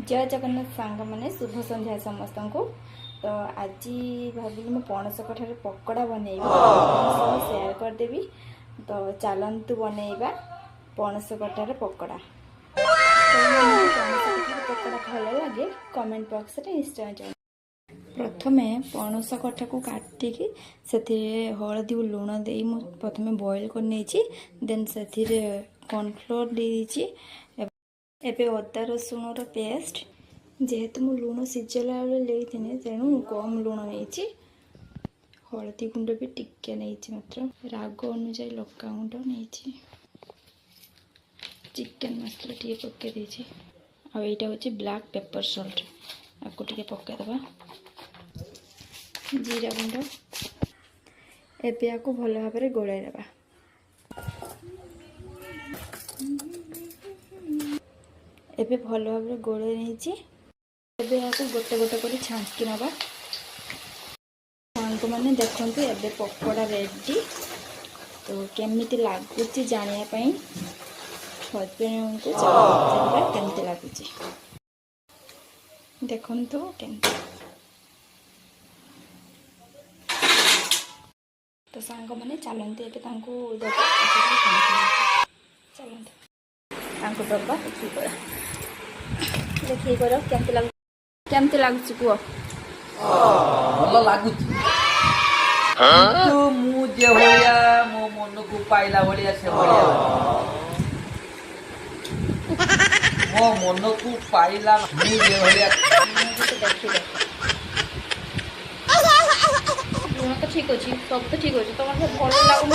जय जगन्नाथ सांग मैंने शुभ संध्या समस्त को। तो आज भाविली मैं पणस कठार पकोड़ा बनैबी शेयर करदेवी। तो चलतु बनैबा पणस कठार पकोड़ा। पणस कठार पकोड़ा भल लगे कमेंट बॉक्स रे निश्चय जणाइबे। प्रथमे पणस कठा को काटिकी से हलदी और लुण दे प्रथम बॉईल कर नहीं देन से कॉर्नफ्लोर दे दीची। एबे अदा रसुण पेस्ट जेहेतु मु लुण सिझला बेले तेणु कम लुण नहीं। हलदी गुंड भी टिके नहीं मात्र राग अनुसार लका गुंड नहीं। चिकन मसला टे पकई देछि। आईटा हूँ ब्लैक पेपर सॉल्ट आपको टे पकईदबा। जीरा गुंड एबे आपको भल भाव में गोलाई देबा। एबे भल भाव में गोलाई नहीं। एबे आपको गोटे गोटे कर छांकी नवा। सांग मैंने देखते एबे पकोड़ा रेडी। तो केमिति लागुची जानिया पई हजबैंड को पचारा केमिति लागुची देखंतु केमिति। तो सांग मैंने चलते एबे तांको दबा चलते तांको दबा देखिए कर केमती लगुच कुह भल लगुच मु जे भलिया मो मन को पाइला भलिया से भलिया मो मन को पाइला मु जे भलिया तो ठीक अच्छी सब तो ठीक अच्छी तुम भल लगुन।